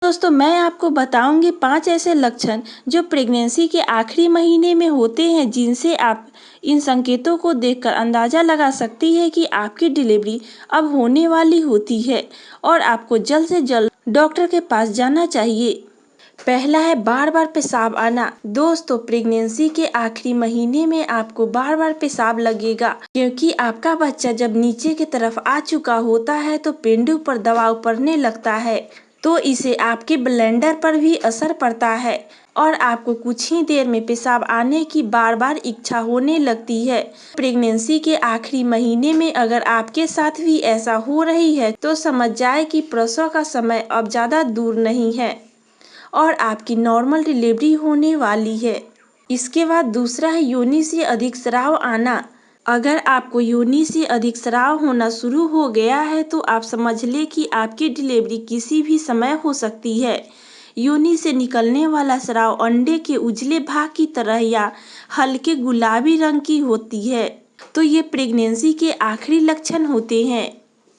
दोस्तों मैं आपको बताऊंगी 5 ऐसे लक्षण जो प्रेगनेंसी के आखिरी महीने में होते हैं, जिनसे आप इन संकेतों को देखकर अंदाज़ा लगा सकती है कि आपकी डिलीवरी अब होने वाली होती है और आपको जल्द से जल्द डॉक्टर के पास जाना चाहिए। पहला है बार बार पेशाब आना। दोस्तों प्रेगनेंसी के आखिरी महीने में आपको बार बार पेशाब लगेगा, क्योंकि आपका बच्चा जब नीचे की तरफ आ चुका होता है तो पेंडु पर दबाव पड़ने लगता है, तो इसे आपके ब्लैडर पर भी असर पड़ता है और आपको कुछ ही देर में पेशाब आने की बार बार इच्छा होने लगती है। प्रेगनेंसी के आखिरी महीने में अगर आपके साथ भी ऐसा हो रही है तो समझ जाए कि प्रसव का समय अब ज़्यादा दूर नहीं है और आपकी नॉर्मल डिलीवरी होने वाली है। इसके बाद दूसरा है योनि से अधिक स्राव आना। अगर आपको योनि से अधिक स्राव होना शुरू हो गया है तो आप समझ ले कि आपकी डिलीवरी किसी भी समय हो सकती है। योनि से निकलने वाला स्राव अंडे के उजले भाग की तरह या हल्के गुलाबी रंग की होती है, तो ये प्रेगनेंसी के आखिरी लक्षण होते हैं।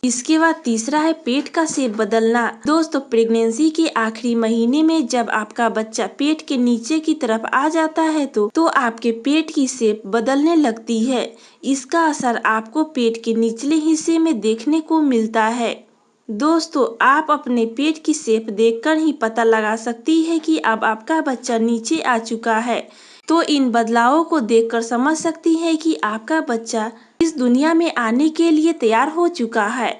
इसके बाद तीसरा है पेट का शेप बदलना। दोस्तों प्रेगनेंसी के आखिरी महीने में जब आपका बच्चा पेट के नीचे की तरफ आ जाता है तो आपके पेट की शेप बदलने लगती है। इसका असर आपको पेट के निचले हिस्से में देखने को मिलता है। दोस्तों आप अपने पेट की शेप देखकर ही पता लगा सकती है कि अब आपका बच्चा नीचे आ चुका है, तो इन बदलावों को देखकर समझ सकती है कि आपका बच्चा इस दुनिया में आने के लिए तैयार हो चुका है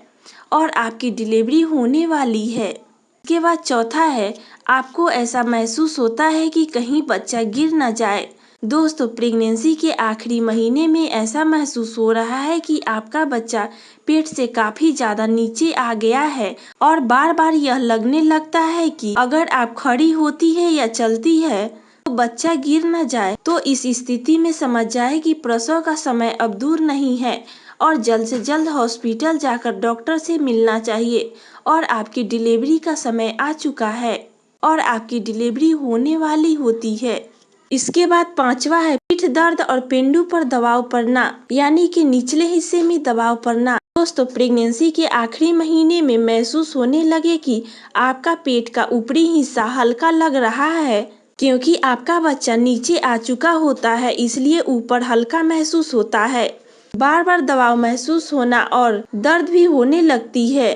और आपकी डिलीवरी होने वाली है। इसके बाद चौथा है आपको ऐसा महसूस होता है कि कहीं बच्चा गिर न जाए। दोस्तों प्रेगनेंसी के आखिरी महीने में ऐसा महसूस हो रहा है कि आपका बच्चा पेट से काफी ज्यादा नीचे आ गया है और बार बार यह लगने लगता है कि अगर आप खड़ी होती है या चलती है तो बच्चा गिर न जाए। तो इस स्थिति में समझ जाए कि प्रसव का समय अब दूर नहीं है और जल्द से जल्द हॉस्पिटल जाकर डॉक्टर से मिलना चाहिए और आपकी डिलीवरी का समय आ चुका है और आपकी डिलीवरी होने वाली होती है। इसके बाद पांचवा है पीठ दर्द और पेंडु पर दबाव पड़ना, यानी कि निचले हिस्से में दबाव पड़ना। दोस्तों प्रेगनेंसी के आखिरी महीने में महसूस होने लगे कि आपका पेट का ऊपरी हिस्सा हल्का लग रहा है, क्योंकि आपका बच्चा नीचे आ चुका होता है, इसलिए ऊपर हल्का महसूस होता है। बार बार दबाव महसूस होना और दर्द भी होने लगती है,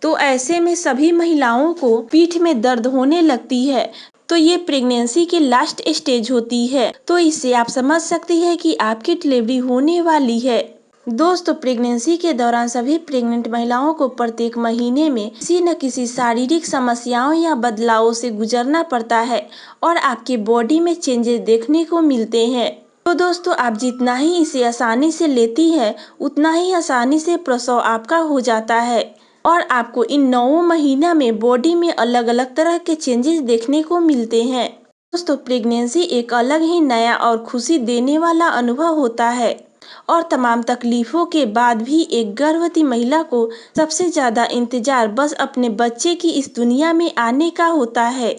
तो ऐसे में सभी महिलाओं को पीठ में दर्द होने लगती है, तो ये प्रेगनेंसी की लास्ट स्टेज होती है। तो इससे आप समझ सकती है कि आपकी डिलीवरी होने वाली है। दोस्तों प्रेगनेंसी के दौरान सभी प्रेग्नेंट महिलाओं को प्रत्येक महीने में किसी न किसी शारीरिक समस्याओं या बदलावों से गुजरना पड़ता है और आपके बॉडी में चेंजेस देखने को मिलते हैं। तो दोस्तों आप जितना ही इसे आसानी से लेती है उतना ही आसानी से प्रसव आपका हो जाता है और आपको इन 9 महीना में बॉडी में अलग अलग तरह के चेंजेस देखने को मिलते हैं। दोस्तों प्रेगनेंसी एक अलग ही नया और खुशी देने वाला अनुभव होता है और तमाम तकलीफों के बाद भी एक गर्भवती महिला को सबसे ज्यादा इंतजार बस अपने बच्चे की इस दुनिया में आने का होता है।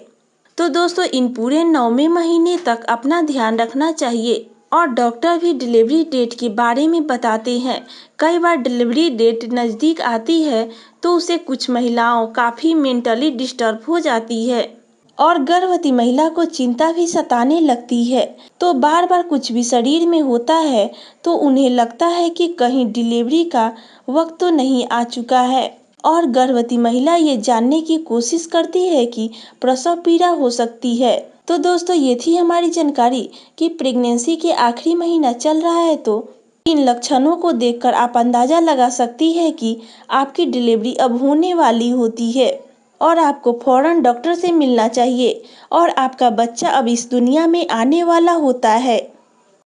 तो दोस्तों इन पूरे 9वें महीने तक अपना ध्यान रखना चाहिए और डॉक्टर भी डिलीवरी डेट के बारे में बताते हैं। कई बार डिलीवरी डेट नज़दीक आती है तो उसे कुछ महिलाओं काफ़ी मेंटली डिस्टर्ब हो जाती है और गर्भवती महिला को चिंता भी सताने लगती है। तो बार बार कुछ भी शरीर में होता है तो उन्हें लगता है कि कहीं डिलीवरी का वक्त तो नहीं आ चुका है और गर्भवती महिला ये जानने की कोशिश करती है कि प्रसव पीड़ा हो सकती है। तो दोस्तों ये थी हमारी जानकारी कि प्रेगनेंसी के आखिरी महीना चल रहा है, तो इन लक्षणों को देखकर आप अंदाजा लगा सकती है कि आपकी डिलीवरी अब होने वाली होती है और आपको फौरन डॉक्टर से मिलना चाहिए और आपका बच्चा अब इस दुनिया में आने वाला होता है।